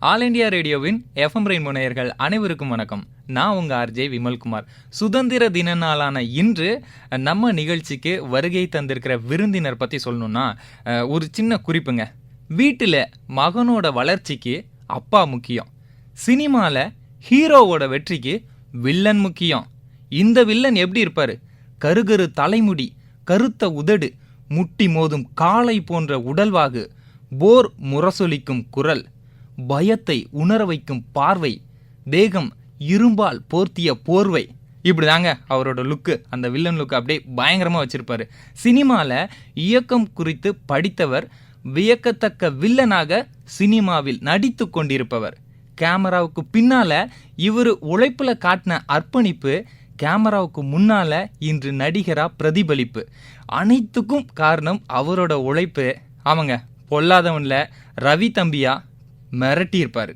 All India ரேடியோவின் FM rainbow நேயர்கள் அனைவருக்கும் வணக்கம். நான் உங்க ஆர்ஜே விமல்குமார். சுதந்திர தின நாளான இன்று நம்ம நிகழ்ச்சிக்கு வருகை தந்திருக்கிற விருந்தினர் பற்றி சொல்லணும்னா ஒரு சின்ன குறிப்புங்க. வீட்டில் மகனோட வளர்ச்சிக்கு அப்பா முக்கியம். சினிமாவில் ஹீரோவோட வெற்றிக்கு வில்லன் முக்கியம். இந்த வில்லன் எப்படி இருப்பார்? கருகரு தலைமுடி, கருத்த உதடு, முட்டி மோதும் காளை போன்ற உடல்வாகு, போர் முரசொலிக்கும் குரல், பயத்தை உணர வைக்கும் பார்வை, தேகம் இரும்பால் போர்த்திய போர்வை. இப்படி தாங்க அவரோட லுக்கு, அந்த வில்லன் லுக்கு அப்படியே பயங்கரமாக வச்சுருப்பார். சினிமாவில் இயக்கம் குறித்து படித்தவர், வியக்கத்தக்க வில்லனாக சினிமாவில் நடித்து கொண்டிருப்பவர். கேமராவுக்கு பின்னால் இவர் உழைப்பில் காட்டின அர்ப்பணிப்பு, கேமராவுக்கு முன்னால் இன்று நடிகராக பிரதிபலிப்பு. அனைத்துக்கும் காரணம் அவரோட உழைப்பு. ஆமாங்க, பொல்லாதவனில் ரவி தம்பியா மிரட்டியிருப்பார்,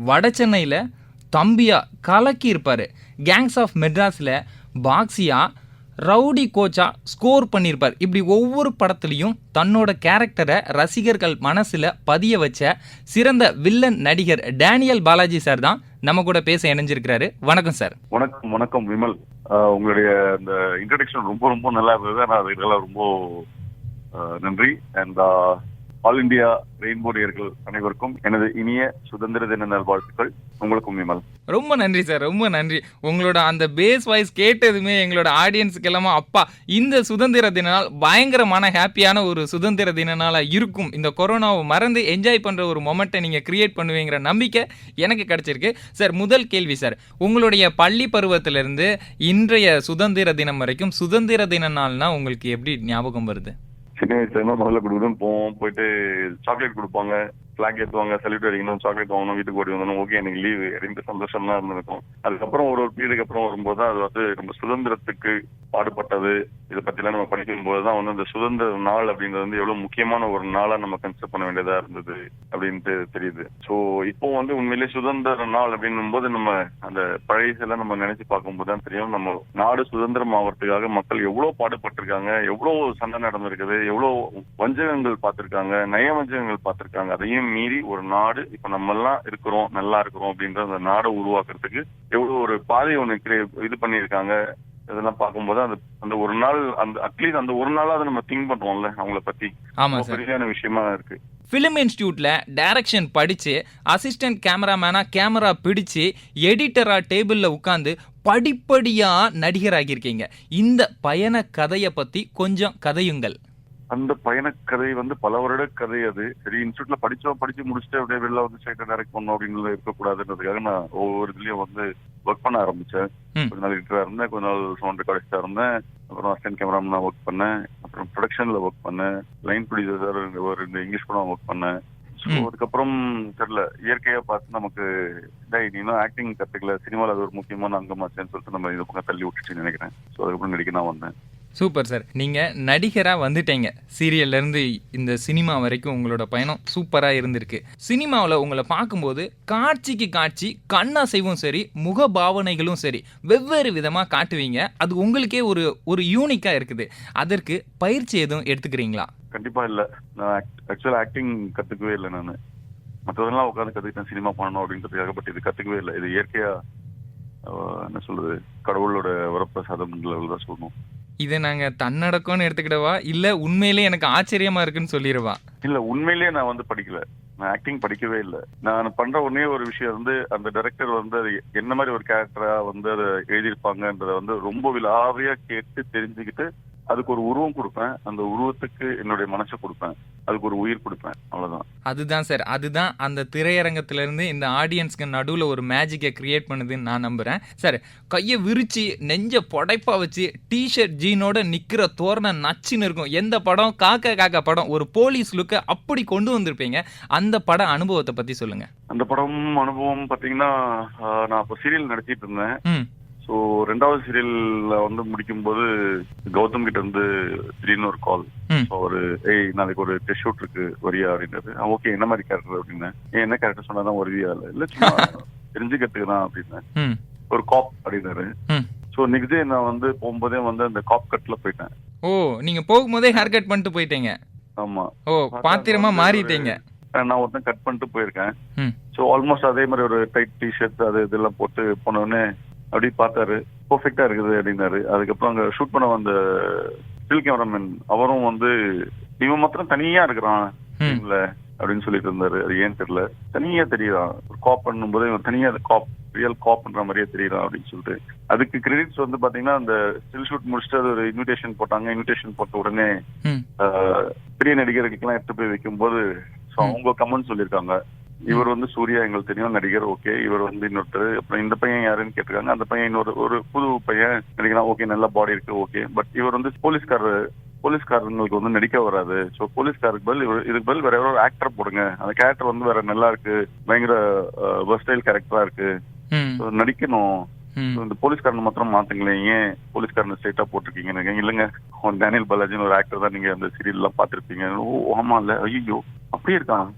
வட சென்னையில் தம்பியா கலக்கியிருப்பார், கேங்ஸ் ஆஃப் மெட்ராஸில் பாக்ஸியா ரவுடி கோச்சா ஸ்கோர் பண்ணியிருப்பார். இப்படி ஒவ்வொரு படத்துலையும் தன்னோட கேரக்டரை ரசிகர்கள் மனசில் பதிய வச்ச சிறந்த வில்லன் நடிகர் டேனியல் பாலாஜி சார் தான் நம்ம கூட பேச இணைஞ்சிருக்கிறாரு. வணக்கம் சார். வணக்கம். வணக்கம் விமல். உங்களுடைய இந்த இன்ட்ரடக்ஷன் ரொம்ப ரொம்ப நல்லா இருந்தது. ஆனால் அதுக்கெல்லாம் ரொம்ப நன்றி. அண்ட் ஆல் இண்டியா ரெயின்போ நேயர்கள் அனைவருக்கும் எனது இனிய சுதந்திர தின நல்வாழ்த்துக்கள். உங்களுக்கும் விமல். ரொம்ப நன்றி சார், ரொம்ப நன்றி. உங்களோட அந்த பேஸ் வாய்ஸ் கேட்டதுமே எங்களோட ஆடியன்ஸுக்கு எல்லாமே அப்பா இந்த சுதந்திர தின நாள் பயங்கரமான ஹாப்பியான ஒரு சுதந்திர தின நாளாக இருக்கும், இந்த கொரோனாவை மறந்து என்ஜாய் பண்ணுற ஒரு மொமெண்ட்டை நீங்கள் கிரியேட் பண்ணுவீங்கிற நம்பிக்கை எனக்கு கிடைச்சிருக்கு. சார், முதல் கேள்வி சார், உங்களுடைய பள்ளி பருவத்திலிருந்து இன்றைய சுதந்திர தினம் வரைக்கும் சுதந்திர தின நாள்னா உங்களுக்கு எப்படி ஞாபகம் வருது? சின்ன வயசுல முதல்ல கொடுக்குதுன்னு போவோம். போயிட்டு சாக்லேட் கொடுப்பாங்க, பிளாக் ஏற்றுவாங்க, சல்யூட் அடிக்கணும், சாக்லேட் வாங்கணும், வீட்டுக்கு ஓடி வந்தோம். ஓகே, எனக்கு லீவு ரெண்டு சந்தோஷம் தான் இருந்திருக்கும். அதுக்கப்புறம் ஒரு பீரியடுக்கு அப்புறம் வரும்போது தான் அது வந்து நம்ம சுதந்திரத்துக்கு பாடுபட்டது இதை பத்திலாம் நம்ம படிக்கும் போதுதான் வந்து அந்த சுதந்திர நாள் அப்படின்றது வந்து எவ்வளவு முக்கியமான ஒரு நாளா நம்ம கன்சிடர் பண்ண வேண்டியதா இருந்தது அப்படின்ட்டு தெரியுது. ஸோ இப்போ வந்து உண்மையிலேயே சுதந்திர நாள் அப்படின்னும் போது நம்ம அந்த பழையசெல்லாம் நம்ம நினைச்சு பார்க்கும்போது தான் தெரியும், நம்ம நாடு சுதந்திரம் ஆகிறதுக்காக மக்கள் எவ்வளவு பாடுபட்டிருக்காங்க, எவ்வளவு சண்டை நடந்திருக்குது, எவ்வளவு வஞ்சகங்கள் பார்த்திருக்காங்க, நய வஞ்சகங்கள் பார்த்திருக்காங்க. அதையும் மீறி ஒரு நாடு இப்ப நம்ம எல்லாம் இருக்கிறோம், நல்லா இருக்கிறோம் அப்படின்ற அந்த நாடை உருவாக்குறதுக்கு எவ்வளவு ஒரு பாதையை ஒண்ணு இது பண்ணியிருக்காங்க. இதெல்லாம் பார்க்கும்போது அந்த ஒரு நாள், அந்த அட்லீஸ்ட் அந்த ஒரு நாளாவது நம்ம திங்க் பண்ணுவோம்ல அவங்கள பத்தி. பெரியான விஷயமா இருக்கு. ஃபிலிம் இன்ஸ்டியூட்ல டைரக்ஷன் படிச்சு, அசிஸ்டன்ட் கேமராமேனா கேமரா பிடிச்சு, எடிட்டரா டேபிள்ல உட்கார்ந்து படிப்படியா நடிகராகியிருக்கீங்க. இந்த பயண கதையை பத்தி கொஞ்சம் கதையுங்கள். அந்த பயணக்கதை வந்து பல வருட கதை. அது சரி, இன்ஸ்டியூட்ல படிச்சு முடிச்சுட்டு அப்படியே வெளில வந்து ஸ்ட்ரைட்டா டைரக்ட் பண்ணணும் அப்படின்னு இருக்கக்கூடாதுன்றதுக்காக நான் ஒவ்வொரு இதுலயும் வந்து ஒர்க் பண்ண ஆரம்பிச்சேன். கொஞ்ச நாள் எடிட்டரா இருந்தேன், கொஞ்ச நாள் சவுண்ட் ரெக்கார்டிஸ்டா இருந்தேன், அப்புறம் அசிஸ்டன்ட் கேமராமேனா ஒர்க் பண்ணேன், அப்புறம் ப்ரொடக்ஷன்ல ஒர்க் பண்ணேன், லைன் ப்ரொடியூசர் ஒரு இங்கிலீஷ் படம் ஒர்க் பண்ணேன். ஸோ அதுக்கப்புறம் தெரியல, இயற்கையா பார்த்து நமக்கு நீனும் ஆக்டிங் கத்துக்கல, சினிமாவில் அது ஒரு முக்கியமான அங்கமாச்சேன்னு சொல்லிட்டு நம்ம இதை பக்கம் தள்ளி விட்டுச்சுன்னு நினைக்கிறேன். ஸோ அதுக்கப்புறம் நடிக்க நான் வந்தேன். சூப்பர் சார், நீங்கள் நடிகராக வந்துட்டீங்க. சீரியல்லேருந்து இந்த சினிமா வரைக்கும் உங்களோட பயணம் சூப்பராக இருந்திருக்கு. சினிமாவில் உங்களை பார்க்கும்போது காட்சிக்கு காட்சி, கண்ணசைவும் சரி, முக பாவனைகளும் சரி, வெவ்வேறு விதமாக காட்டுவீங்க. அது உங்களுக்கே ஒரு யூனிக்காக இருக்குது. அதற்கு பயிற்சி எதுவும் எடுத்துக்கிறீங்களா? கண்டிப்பா இல்லை. நான் ஆக்சுவலாக ஆக்டிங் கற்றுக்கவே இல்லை. நான் மற்றவரெல்லாம் உட்காந்து கற்றுக்கிட்டேன் சினிமா பண்ணணும் அப்படின்றதுக்காக. பட் இது கற்றுக்கவே இல்லை. இது இயற்கையாக என்ன சொல்றது, கடவுளோட வரப்பிரசாதம் தான் சொல்லணும். இதை நாங்கள் தன்னடக்கம்னு எடுத்துக்கிடவா, இல்லை உண்மையிலே எனக்கு ஆச்சரியமா இருக்குன்னு சொல்லிடுவா? இல்லை, உண்மையிலேயே நான் வந்து படிக்கல. நான் ஆக்டிங் படிக்கவே இல்லை. நான் பண்ற ஒன்னே ஒரு விஷயம் வந்து, அந்த டைரக்டர் வந்து அது என்ன மாதிரி ஒரு கேரக்டரா வந்து அதை எழுதியிருப்பாங்கன்றத வந்து ரொம்ப விலாவியா கேட்டு தெரிஞ்சுக்கிட்டு அதுக்கு ஒரு உருவம் கொடுப்பேன். அந்த உருவத்துக்கு என்னுடைய மனசை கொடுப்பேன், அதுக்கு ஒரு உயிர் கொடுப்பேன். அவ்வளவுதான். அதுதான் சார், அதுதான் அந்த திரையரங்கத்துல இருந்து இந்த ஆடியன்ஸ்க்கு நடுவில் ஒரு மேஜிக்கை கிரியேட் பண்ணுதுன்னு நான் நம்புறேன். சார், கையை விரிச்சு நெஞ்ச புடைப்பா வச்சு டிஷர்ட் ஜீனோட நிக்கிற தோரணை நச்சுன்னு இருக்கும். எந்த படம்? காக்கா படம். ஒரு போலீஸ் லுக்கை அப்படி கொண்டு வந்திருப்பீங்க. அந்த பட அனுபவத்தை பத்தி சொல்லுங்க. அந்த படம் அனுபவம் பாத்தீங்கன்னா, நான் அப்போ சீரியல் நடத்திட்டு இருந்தேன். ஸோ 2வது சீரியல்ல வந்து முடிக்கும்போது கௌதம் கிட்ட இருந்து திடீர்னு ஒரு கால். ஒரு நாளைக்கு ஒரு டெஸ்ட் ஷூட் இருக்கு, வரியா அப்படின்றது. ஓகே, என்ன மாதிரி கேரக்டர் அப்படின்னா, என்ன கேரக்டர் சொன்னாதான் வருவியா? இல்லை சும்மா தெரிஞ்சுக்கிறதுக்கு தான் அப்படின்னேன். ஒரு காப் அப்படின்னாரு. ஸோ நெக்ஸ்ட் டே நான் வந்து போகும்போதே வந்து அந்த காப் கட்ல போயிட்டேன். ஓ, நீங்க போகும்போதே ஹேர் கட் பண்ணிட்டு போயிட்டீங்க? ஆமா. ஓ, பாத்திரமா மாறிட்டீங்க. நான் ஒருத்தன் கட் பண்ணிட்டு போயிருக்கேன். ம். ஸோ ஆல்மோஸ்ட் அதே மாதிரி ஒரு டைட் டிஷர்ட் அது இதெல்லாம் போட்டு போனோடனே அப்படி பார்த்தாரு, பெர்ஃபெக்டா இருக்குது அப்படின்னாரு. அதுக்கப்புறம் அங்க ஷூட் பண்ண வந்த ஸ்டில் கேமராமேன் அவரும் வந்து இவன் மாத்திரம் தனியா இருக்கிறான் டீம்ல அப்படின்னு சொல்லிட்டு இருந்தாரு. அது ஏன்னு தெரியல, தனியா தெரியுறான் ஒரு காப் பண்ணும் போது இவன் தனியா காப் ரியல் காப் பண்ற மாதிரியே தெரியுறான் அப்படின்னு சொல்லிட்டு. அதுக்கு கிரெடிட்ஸ் வந்து பாத்தீங்கன்னா அந்த ஸ்டில் ஷூட் முடிச்சுட்டு அது ஒரு இன்விடேஷன் போட்டாங்க. இன்விடேஷன் போட்ட உடனே பெரிய நடிகர்களுக்கெல்லாம் எடுத்து போய் வைக்கும் போது அவங்க கமெண்ட் சொல்லியிருக்காங்க, இவர் வந்து சூர்யா எங்களுக்கு தெரியும் நடிகர், ஓகே. இவர் வந்து இன்னொருத்தர், அப்புறம் இந்த பையன் யாருன்னு கேட்டிருக்காங்க. அந்த பையன் ஒரு புது பையன் நடிக்கலாம், ஓகே, நல்ல பாடி இருக்கு, ஓகே. பட் இவர் வந்து போலீஸ்காரங்களுக்கு வந்து நடிக்க வராது. ஸோ போலீஸ்காருக்கு பதில் இதுக்கு பதில் வேற ஒரு ஆக்டர் போடுங்க, அந்த கேரக்டர் வந்து வேற நல்லா இருக்கு, பயங்கர வெர்ஸ்டைல் கேரக்டரா இருக்கு, நடிக்கணும். இந்த போலீஸ்காரன் மாத்திரம் மாத்துங்களேன், ஏன் போலீஸ்காரன் ஸ்ட்ரைட்டா போட்டிருக்கீங்கன்னு. இல்லைங்க, டேனியல் பாலாஜின்னு ஒரு ஆக்டர் தான் நீங்க அந்த சீரியல் எல்லாம் பாத்திருப்பீங்க. ஓ ஆமா இல்ல, ஐயோ அப்படியே இருக்கான்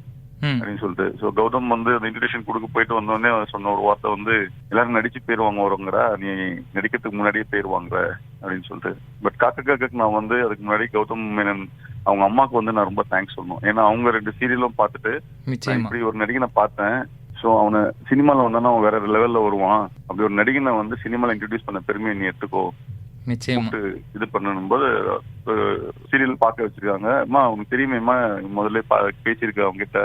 அப்படின்னு சொல்லிட்டு. ஸோ கௌதம் வந்து அந்த இன்விடேஷன் கொடுக்க போயிட்டு வந்தோடனே சொன்ன ஒரு வார்த்தை வந்து, எல்லாரும் நடிச்சு பேர் வாங்க வருவாங்கடா, நீ நடிக்கிறதுக்கு முன்னாடியே பேர் வாங்குற அப்படின்னு சொல்லிட்டு. பட் காக்கு நான் வந்து அதுக்கு முன்னாடி கௌதம் மேனன் அவங்க அம்மாவுக்கு வந்து நான் ரொம்ப தேங்க்ஸ் சொல்லணும். ஏன்னா அவங்க 2 சீரியலும் பார்த்துட்டு இப்படி ஒரு நடிகனை பார்த்தேன். ஸோ அவனை சினிமால வந்தானா அவன் வேற லெவல்ல வருவான், அப்படி ஒரு நடிகனை வந்து சினிமால இன்ட்ரடியூஸ் பண்ண பெருமையை நீ எடுத்துக்கோ இது பண்ணணும் போது சீரியல் பார்க்க வச்சிருக்காங்க. அம்மா உனக்கு தெரியுமேம்மா, முதல்ல பேசியிருக்க அவங்க கிட்ட,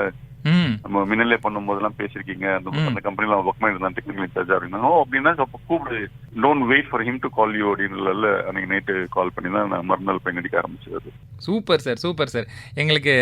நம்ம மின்னலே பண்ணும் போதெல்லாம் பேசிருக்கீங்க, அந்த கம்பெனில ஒர்க் பண்ணிருந்தான் டெக்னிக்கல் இன்சார்ஜ் அப்படின்னா. அப்படின்னா கூப்பிடு, don't wait for him to call you அப்படின்னு அன்னைக்கு நைட்டு கால் பண்ணி தான் நான் மறுநாள் போய் நடிக்க ஆரம்பிச்சது. Super sir, super sir. எங்களுக்கு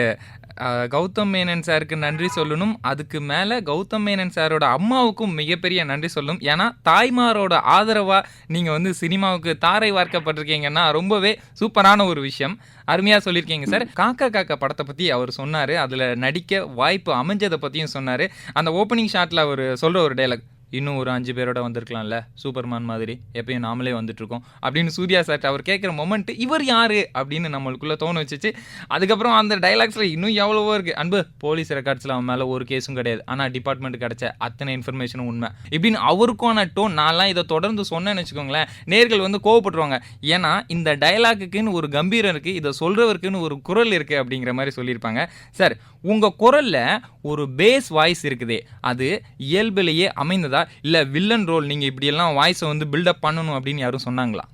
கௌதம் மேனன் சாருக்கு நன்றி சொல்லணும். அதுக்கு மேலே கௌதம் மேனன் சாரோட அம்மாவுக்கும் மிகப்பெரிய நன்றி சொல்லணும். ஏன்னா தாய்மாரோட ஆதரவாக நீங்கள் வந்து சினிமாவுக்கு தாரை வார்க்கப்பட்டிருக்கீங்கன்னா ரொம்பவே சூப்பரான ஒரு விஷயம். அருமையாக சொல்லியிருக்கீங்க சார். காக்கா காக்கா படத்தை பற்றி அவர் சொன்னார், அதில் நடிக்க வாய்ப்பு அமைஞ்சதை பற்றியும் சொன்னார். அந்த ஓப்பனிங் ஷாட்டில் அவர் சொல்கிற ஒரு டைலாக், இன்னும் ஒரு 5 பேரோட வந்திருக்கலாம்ல, சூப்பர்மேன் மாதிரி எப்பயும் நாமளே வந்துட்டுருக்கோம் அப்படின்னு சூர்யா சார் அவர் கேட்குற மொமெண்ட்டு, இவர் யார் அப்படின்னு நம்மளுக்குள்ளே தோண வச்சிச்சு. அதுக்கப்புறம் அந்த டைலாக்ஸில் இன்னும் எவ்வளவோ இருக்குது. அன்பு, போலீஸ் ரெக்கார்ட்ஸில் அவன் மேலே ஒரு கேஸும் கிடையாது, ஆனால் டிபார்ட்மெண்ட் கிடைச்ச அத்தனை இன்ஃபர்மேஷனும் உண்மை இப்படின்னு அவருக்கான டோன். நான்லாம் இதை தொடர்ந்து சொன்னேன்னு வச்சுக்கோங்களேன், நேர்கள் வந்து கோவப்பட்டுருவாங்க. ஏன்னா இந்த டைலாக்குக்குன்னு ஒரு கம்பீரம் இருக்குது, இதை சொல்கிறவருக்குன்னு ஒரு குரல் இருக்குது அப்படிங்கிற மாதிரி சொல்லியிருப்பாங்க. சார், உங்கள் குரலில் ஒரு பேஸ் வாய்ஸ் இருக்குதே, அது இயல்பிலேயே அமைந்ததா, இல்ல வில்லன் ரோல் நீங்க இப்படி எல்லாம் வாய்ஸை வந்து பில்டப் பண்ணணும் அப்படின்னு யாரும் சொன்னாங்களா?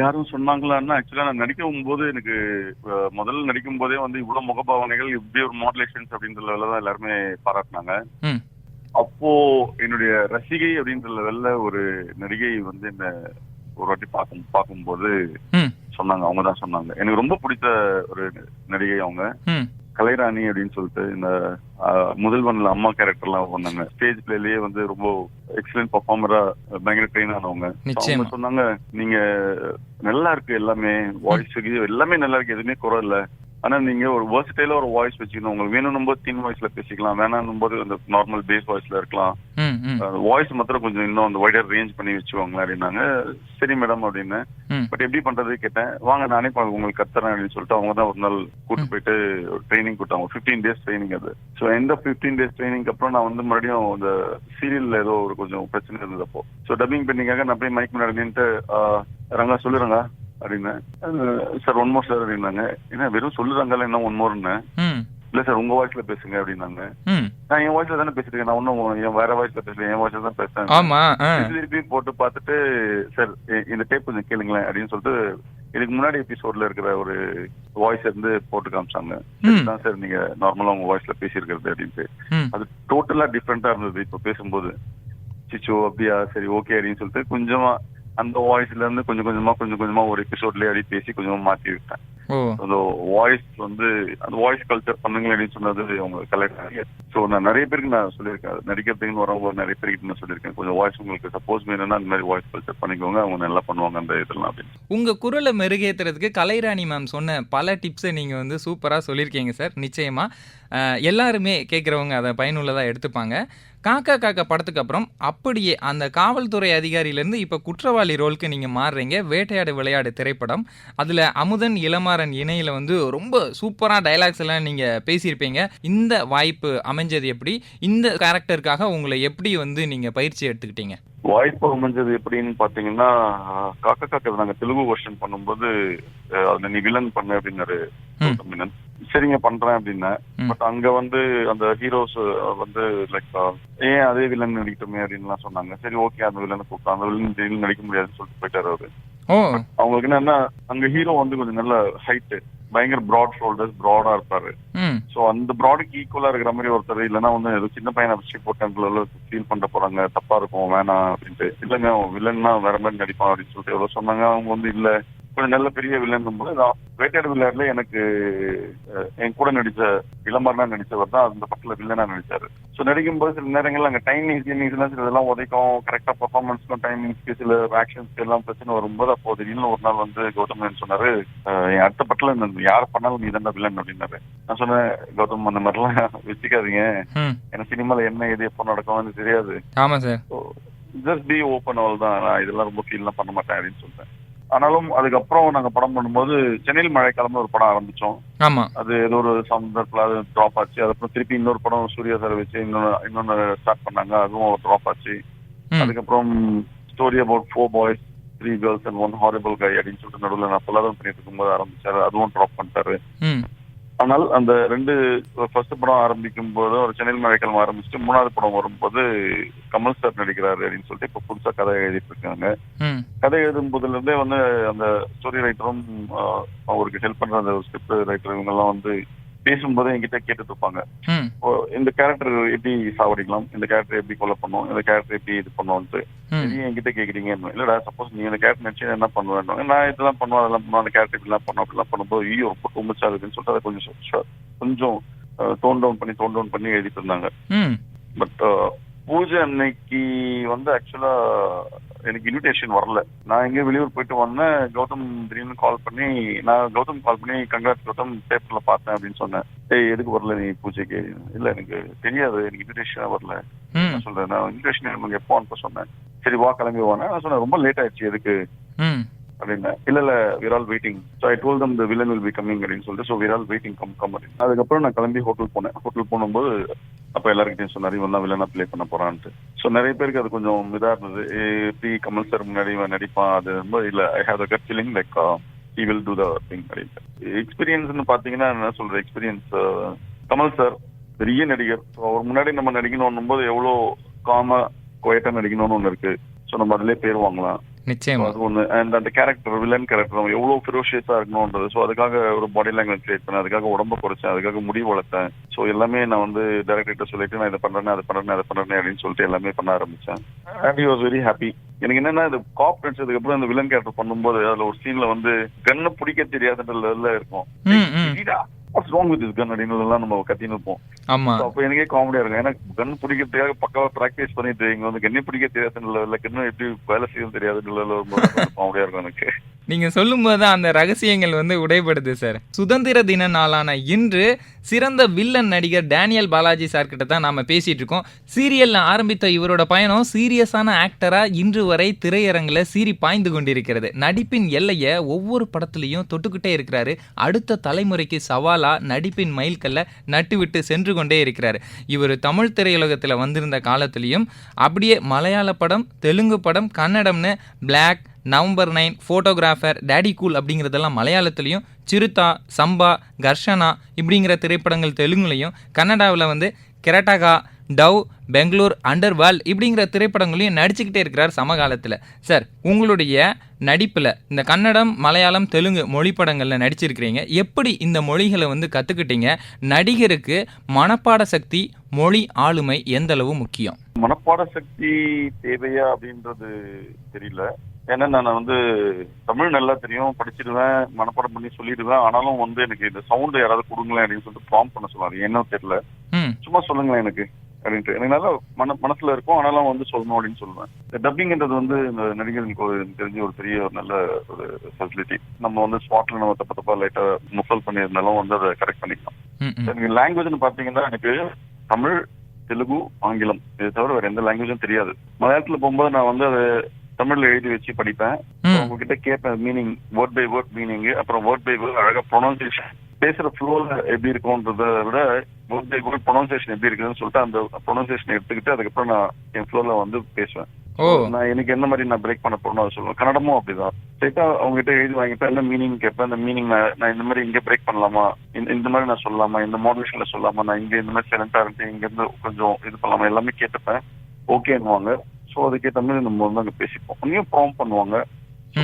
யாரும் சொன்னாங்களான்னா, ஆக்சுவலா நான் நடிக்கும் போது எனக்கு முதல்ல நடிக்கும் போதே வந்து இவ்வளவு முகபாவனைகள், இப்படி ஒரு மாடுலேஷன்ஸ் அப்படின்ற லெவலில் தான் எல்லாருமே பாராட்டினாங்க. அப்போ என்னுடைய ரசிகை அப்படின்ற லெவல்ல ஒரு நடிகை வந்து என்ன ஒரு வாட்டி பார்க்கும்போது சொன்னாங்க, அவங்க தான் சொன்னாங்க, எனக்கு ரொம்ப பிடிச்ச ஒரு நடிகை அவங்க கலைராணி அப்படின்னு சொல்லிட்டு. இந்த முதல்வன்ல அம்மா கேரக்டர்லாம் பண்ணாங்க. ஸ்டேஜ் பிளேலயே வந்து ரொம்ப எக்ஸலன்ட் பர்ஃபார்மரா பயங்கர ட்ரெயின் ஆனவங்க. அவங்க சொன்னாங்க, நீங்க நல்லா இருக்கு எல்லாமே, வாய்ஸ் எல்லாமே நல்லா இருக்கு, எதுவுமே குறை இல்லை, ஆனா நீங்க ஒரு வெர்சடைலா ஒரு வாய்ஸ் வச்சுக்கணும். உங்களுக்கு வேணும் போது தின் வாய்ஸ்ல பேசிக்கலாம், வேணாம் போது அந்த நார்மல் பேஸ் வாய்ஸ்ல இருக்கலாம், வாய்ஸ் மாத்திரம் கொஞ்சம் இன்னும் அந்த வைடர் ரேஞ்ச் பண்ணி வச்சுக்கோங்களேன் அப்படின்னாங்க. சரி மேடம் அப்படின்னு. பட் எப்படி பண்றது கேட்டேன். வாங்க நானே உங்களுக்கு கத்துறேன் அப்படின்னு சொல்லிட்டு அவங்க தான் ஒரு நாள் கூட்டு போயிட்டு ட்ரைனிங் கொடுத்தாங்க. 15 days ட்ரைனிங் அது. ஸோ எந்த 15 days ட்ரைனிங்க்கு அப்புறம் நான் வந்து மறுபடியும் அந்த சீரியல்ல ஏதோ ஒரு கொஞ்சம் பிரச்சனை இருந்தது அப்போ. ஸோ டப்பிங் பெண்டிங்காக நான் போய் மைக் முன்னாடி நின்றுட்டு, ரங்கா சொல்லுறங்க அப்படின்னு. சார் ஒன் மோர் சார் அப்படின்னாங்க. ஏன்னா வெறும் சொல்லுறாங்கல்ல, என்ன ஒன் மோர்ன்னு. இல்ல சார் உங்க வாய்ஸ்ல பேசுங்க அப்படின்னாங்க. நான் என் வாய்ஸ்ல தானே பேசிட்டு இருக்கேன், நான் ஒன்னும் வேற வாய்ஸ்ல பேசுறேன், என் வாய்ஸ்ல தான் பேசுறேன். திருப்பி போட்டு பார்த்துட்டு, சார் இந்த டேப் கொஞ்சம் கேளுங்களேன் அப்படின்னு சொல்லிட்டு இதுக்கு முன்னாடி எபிசோட்ல இருக்கிற ஒரு வாய்ஸ் இருந்து போட்டு காமிச்சாங்க. தான் சார் நீங்க நார்மலா உங்க வாய்ஸ்ல பேசியிருக்கிறது அப்படின்ட்டு. அது டோட்டலா டிஃப்ரெண்டா இருந்தது. இப்ப பேசும்போது சிச்சோ அப்படியா, சரி ஓகே அப்படின்னு சொல்லிட்டு கொஞ்சமா அந்த வாய்ஸ்ல இருந்து கொஞ்சம் கொஞ்சமா ஒரு எபிசோட்லயே அப்படி பேசி கொஞ்சமா மாத்தி விட்டேன். அந்த வாய்ஸ் வந்து அந்த வாய்ஸ் கல்ச்சர் பண்ணுங்களேன்னு சொன்னது அவங்க கலைஞர். ஸோ நான் நிறைய பேருக்கு நான் சொல்லியிருக்கேன், நடிக்கிறதுக்குன்னு வரவங்க நிறைய பேருக்கு நான் சொல்லியிருக்கேன், கொஞ்சம் வாய்ஸ் உங்களுக்கு சப்போஸ் வேணும்னா அந்த மாதிரி வாய்ஸ் கல்ச்சர் பண்ணிக்கோங்க, அவங்க நல்லா பண்ணுவாங்க அந்த இதெல்லாம் அப்படின்னு. உங்க குரலை மெருகேற்றுறதுக்கு கலைராணி மேம் சொன்ன பல டிப்ஸை நீங்க வந்து சூப்பரா சொல்லியிருக்கீங்க சார். நிச்சயமா எல்லாருமே கேட்குறவங்க அதை பயனுள்ளதாக எடுத்துப்பாங்க. காக்கா காக்கா படத்துக்கு அப்புறம் அப்படியே அந்த காவல்துறை அதிகாரியிலேருந்து இப்போ குற்றவாளி ரோலுக்கு நீங்கள் மாறுறீங்க. வேட்டையாடு விளையாடு திரைப்படம், அதில் அமுதன் இளமாறன் இணையில் வந்து ரொம்ப சூப்பராக டைலாக்ஸ் எல்லாம் நீங்கள் பேசியிருப்பீங்க. இந்த வாய்ப்பு அமைஞ்சது எப்படி? இந்த கேரக்டருக்காக உங்களை எப்படி வந்து நீங்கள் பயிற்சி எடுத்துக்கிட்டீங்க? வாய்ப்பு அமைஞ்சது எப்படின்னு பாத்தீங்கன்னா, காக்கா காக்கா நாங்க தெலுங்கு வெர்ஷன் பண்ணும்போது நீ வில்லன் பண்ண அப்படின்னாரு. சரிங்க பண்றேன் அப்படின்னேன். ம். பட் அங்க வந்து அந்த ஹீரோஸ் வந்து லைக் ஏன் அதே வில்லன் நடிக்கட்டுமே அப்படின்லாம் சொன்னாங்க. சரி ஓகே அந்த வில்லனை கூப்பிட்டா அந்த வில்லன் திடீர்னு நடிக்க முடியாதுன்னு சொல்லிட்டு போயிட்டாரு அவரு. ஓ! அவங்களுக்கு என்னன்னா அங்க ஹீரோ வந்து கொஞ்சம் நல்ல ஹைட், பயங்கர ப்ராட் ஷோல்டர்ஸ், ப்ராடா இருப்பாரு. ம். சோ அந்த ப்ராடுக்கு ஈக்குவலா இருக்கிற மாதிரி ஒருத்தர் இல்லைன்னா வந்து ஏதோ சின்ன பையனை வச்சு போட்டு ஃபீல் பண்ண போறாங்க, தப்பா இருக்கும் வேணாம் அப்படின்ட்டு. இல்லைங்க அவன் வில்லன்னா வேற மாதிரி நடிப்பான் அப்படின்னு சொல்லிட்டு எவ்வளவு சொன்னாங்க. அவங்க வந்து இல்ல கொஞ்சம் நல்ல பெரிய வில்லன் போது வேட்டையாடு விளையாடுல எனக்கு என் கூட நடிச்ச இளமரனா நடிச்சவர் தான் அந்த படத்துல வில்லனா நடிச்சாரு. ஸோ நடிக்கும்போது சில நேரங்கள்ல அங்கே டைமிங்ஸ்லாம் சில இதெல்லாம் உதைக்கும், கரெக்டா பர்ஃபார்மன்ஸ்க்கும் டைமிங்ஸ்க்கு சில ஆக்ஷன்ஸ்க்கு எல்லாம் பிரச்சனை வரும்போது அப்போ திடீர்னு ஒரு நாள் வந்து கௌதம் சொன்னாரு, என் அடுத்த படத்துல யார் பண்ணாலும் நீ தான் வில்லன் அப்படின்னாரு. நான் சொன்னேன், கௌதம் அந்த மாதிரிலாம் வச்சுக்காதீங்க, எனக்கு சினிமால என்ன இது எப்போ நடக்கும் தெரியாது. ஆமா சார். ஜஸ்ட் பி ஓப்பன் அவள் தான், நான் இதெல்லாம் ரொம்ப ஃபீல்லாம் பண்ண மாட்டேன் அப்படின்னு சொல்லிட்டேன். ஆனாலும் அதுக்கப்புறம் நாங்க படம் பண்ணும்போது சென்னையில் மழைக்காலம்னு ஒரு படம் ஆரம்பிச்சோம். ஆமா. அது ஏதோ ஒரு சந்தர்ப்பத்தில் அது ட்ராப் ஆச்சு. அதுக்கப்புறம் திருப்பி இன்னொரு படம் சூர்யா சார் வச்சு இன்னொன்னு ஸ்டார்ட் பண்ணாங்க, அதுவும் ட்ராப் ஆச்சு. அதுக்கப்புறம் story about 4 boys 3 girls and 1 horrible guy அப்படின்னு சொல்லிட்டு நடுவில் நான் பொல்லாதம் பண்ணிட்டு இருக்கும்போது ஆரம்பிச்சாரு, அதுவும் ட்ராப் பண்ணிட்டாரு. ஆனால் அந்த ரெண்டு ஃபர்ஸ்ட் படம் ஆரம்பிக்கும் போது ஒரு சென்னையில் மழைக்காலம் ஆரம்பிச்சுட்டு 3வது படம் வரும்போது கமல் சார் நடிக்கிறாரு அப்படின்னு சொல்லிட்டு இப்ப புதுசா கதை எழுதிட்டு இருக்காங்க. கதை எழுதும் போதுல இருந்தே வந்து அந்த ஸ்டோரி ரைட்டரும் அவருக்கு ஹெல்ப் பண்ற அந்த ஸ்கிரிப்ட் ரைட்டர் இவங்க எல்லாம் வந்து பேசும்போது என்கிட்ட கேட்டுட்டு இருப்பாங்க, இந்த கேரக்டர் எப்படி சாவடிக்கலாம், இந்த கேரக்டர் எப்படி கொலை பண்ணும், இந்த கேரக்டர் எப்படி இது பண்ணுவோம்ட்டு என்கிட்ட கேக்குறீங்க. இல்லடா சப்போஸ் நீ இந்த கேரக்டர் நடிச்சு என்ன பண்ணுவேன், நான் இதெல்லாம் பண்ணுவேன் அதெல்லாம் பண்ணுவேன், அந்த கேரக்டர் இப்படிலாம் பண்ணுவோம் அப்படிலாம் பண்ணும்போது ஐயோ ரொம்ப டூமச்சா இருக்குன்னு சொல்லிட்டு அதை கொஞ்சம் டோன் டவுன் பண்ணி எழுதிட்டு இருந்தாங்க. பட் பூஜை அன்னைக்கு வந்து ஆக்சுவலா எனக்கு இன்விடேஷன் வரல. நான் எங்கேயும் வெளியூர் போயிட்டு வந்தேன். கௌதம் திடீர்னு கால் பண்ணி கங்க்ராட்ஸ் கௌதம் பேப்பர்ல பார்த்தேன் அப்படின்னு சொன்னேன். ஏய் எதுக்கு வரல நீ பூஜைக்கு? இல்ல எனக்கு தெரியாது, எனக்கு இன்விடேஷன் வரல. நான் சொல்றேன், நான் இன்விடேஷன் எனக்கு எப்போ அனுப்ப சொன்னேன். சரி வா கிளம்பி வாங்க. நான் சொன்னேன் ரொம்ப லேட் ஆயிடுச்சு எதுக்கு அப்படின்னா, இல்ல we're all waiting. So I told them the villain will be coming அப்படின்னு சொல்லிட்டு, so we're all waiting, come அப்படின்னு. அதுக்கப்புறம் நான் கிளம்பி ஹோட்டல் போனேன். ஹோட்டல் போகும்போது அப்ப எல்லாருக்கிட்டையும் சொன்னாரு இவன் தான் வில்லனா பிளே பண்ண போறான்ட்டு. ஸோ நிறைய பேருக்கு அது கொஞ்சம் இதா இருந்தது, எப்படி கமல் சார் முன்னாடி நடிப்பான் அது ரொம்ப இல்ல, I have a gut feeling like he will do the thing அப்படின்ட்டு. எக்ஸ்பீரியன்ஸ்னு பாத்தீங்கன்னா என்ன சொல்ற எக்ஸ்பீரியன்ஸ், கமல் சார் பெரிய நடிகர். அவர் முன்னாடி நம்ம நடிக்கணும் போது எவ்வளவு காமா குவைட்டா நடிக்கணும்னு ஒண்ணு இருக்கு. ஸோ நம்ம அதுலயே பேர் வாங்கலாம் நிச்சயமா. அது ஒண்ணு. அண்ட் அந்த கேரக்டர் வில்லன் கேரக்டர் எவ்வளவு ஃபெரோஷியஸா இருக்கணும்ன்றது. ஸோ அதுக்காக ஒரு பாடி லாங்குவேஜ் கிரியேட் பண்ணேன், அதுக்காக உடம்பு குறைச்சேன், அதுக்காக முடி வளர்த்தேன். ஸோ எல்லாமே நான் வந்து டைரக்டர் சொல்லிட்டு நான் இதை பண்றேன் அப்படின்னு சொல்லிட்டு எல்லாமே பண்ண ஆரம்பிச்சேன். And he was very happy. எனக்கு என்னன்னா இந்த காப் நடிச்சதுக்கு அப்புறம் இந்த வில்லன் கேரக்டர் பண்ணும்போது அதுல ஒரு சீன்ல வந்து கண்ணை பிடிக்க தெரியாதுன்ற லெவல்ல இருக்கும். வாட்ஸ் ராங் வித் திஸ் கன் அப்படின்னு நம்ம கத்தின்னு இருப்போம். அப்ப எனக்கே காமெடியா இருக்கும். எனக்கு கன் பிடிக்கிறதுக்காக பக்காவா பிராக்டிஸ் பண்ணிட்டு இங்க வந்து கண்ணை பிடிக்க தெரியாதுன்னு கண்ணு எப்படி வேலை செய்ய தெரியாதுன்னு காமெடியா இருக்கும் எனக்கு. நீங்க சொல்லும் போது அந்த ரகசியங்கள் வந்து உடைபடுது சார். சுதந்திர தின நாளான இன்று சிறந்த வில்லன் நடிகர் டேனியல் பாலாஜி சார் கிட்ட தான் நாம பேசிட்டு இருக்கோம். சீரியல்ல ஆரம்பித்த இவரோட பயணம் சீரியஸான ஆக்டரா இன்று வரை திரையரங்குல சீறி பாய்ந்து கொண்டிருக்கிறது. நடிப்பின் எல்லைய ஒவ்வொரு படத்திலையும் தொட்டுக்கிட்டே இருக்கிறாரு. அடுத்த தலைமுறைக்கு சவாலா நடிப்பின் மைல்கல்ல நட்டுவிட்டு சென்று கொண்டே இருக்கிறாரு. இவர் தமிழ் திரையுலகத்துல வந்திருந்த காலத்திலையும் அப்படியே மலையாள படம், தெலுங்கு படம், கன்னடம்னு black, November 9, photographer, Daddy Cool அப்படிங்கிறதெல்லாம் மலையாளத்துலையும், சிறுதா, சம்பா, கர்ஷனா இப்படிங்கிற திரைப்படங்கள் தெலுங்குலையும், கன்னடாவில் வந்து கெரட்டாகா, டவ், பெங்களூர், அண்டர்வேர்ல்ட் இப்படிங்கிற திரைப்படங்களையும் நடிச்சுக்கிட்டே இருக்கிறார் சமகாலத்தில். சார் உங்களுடைய நடிப்பில் இந்த கன்னடம், மலையாளம், தெலுங்கு மொழி படங்களில் நடிச்சிருக்கிறீங்க. எப்படி இந்த மொழிகளை வந்து கற்றுக்கிட்டீங்க? நடிகருக்கு மனப்பாட சக்தி, மொழி ஆளுமை எந்த அளவு முக்கியம்? மனப்பாட சக்தி தேவையா அப்படின்றது தெரியல. ஏன்னா நான் வந்து தமிழ் நல்லா தெரியும், படிச்சிடுவேன், மனப்பாடம் பண்ணி சொல்லிடுவேன். ஆனாலும் வந்து எனக்கு இந்த சவுண்ட் யாராவது கொடுங்களேன் அப்படின்னு சொல்லிட்டு ப்ராம்ப்ட் பண்ண சொல்லுவாங்க. என்ன தெரியல, சும்மா சொல்லுங்களேன் எனக்கு அப்படின்ட்டு. எனக்கு நல்லா மனசுல இருக்கும், ஆனாலும் வந்து சொல்லணும் அப்படின்னு சொல்லுவேன். இந்த டப்பிங்ன்றது வந்து இந்த நடிகர்களுக்கு எனக்கு தெரிஞ்ச ஒரு பெரிய ஒரு நல்ல ஒரு ஃபெசிலிட்டி. நம்ம வந்து ஸ்பாட்ல நம்ம தப்பா லைட்டா முசல் பண்ணியிருந்தாலும் வந்து அதை கரெக்ட் பண்ணிக்கலாம். எனக்கு லாங்குவேஜ்னு பாத்தீங்கன்னா எனக்கு தமிழ், தெலுங்கு, ஆங்கிலம் இதை தவிர வேற எந்த லாங்குவேஜும் தெரியாது. மலையாளத்துல போகும்போது நான் வந்து அதை தமிழ்ல எழுதி வச்சு படிப்பேன். உங்ககிட்ட கேட்பேன் meaning, word by word meaning, அப்புறம் வேர்ட் பை வேர்ட் அழகா ப்ரொனவுன்சியேஷன், பேசுற ஃப்ளோல எப்படி இருக்கும்ன்றத விட வேர்ட் பை வேர்ட் ப்ரொனவுன்சியேஷன் எப்படி இருக்குன்னு சொல்லிட்டு அந்த ப்ரொனவுன்சியேஷன் எடுத்துக்கிட்டு அதுக்கப்புறம் நான் என் ஃப்ளோல வந்து பேசுவேன். நான் எனக்கு என்ன மாதிரி நான் பிரேக் பண்ண போறேன்னு அதை சொல்லுவேன். கன்னடமும் அப்படிதான். ஸ்ட்ரைட்டா அவங்க கிட்ட எழுதி வாங்கிட்டு என்ன மீனிங் கேட்பேன். அந்த மீனிங் நான் இந்த மாதிரி இங்க பிரேக் பண்ணலாமா, இந்த மாதிரி நான் சொல்லலாமா, இந்த மாடுலேஷன்ல சொல்லலாமா, நான் இங்க இந்த மாதிரி சைலண்டா இருந்து இங்க இருந்து கொஞ்சம் இது பண்ணலாமா, எல்லாமே கேட்டுப்பேன். ஓகேன்னுவாங்க. ஸோ அதுக்கேற்ற மாதிரி நம்ம வந்து அங்கே பேசிப்போம். அங்கேயும் ப்ராம் பண்ணுவாங்க,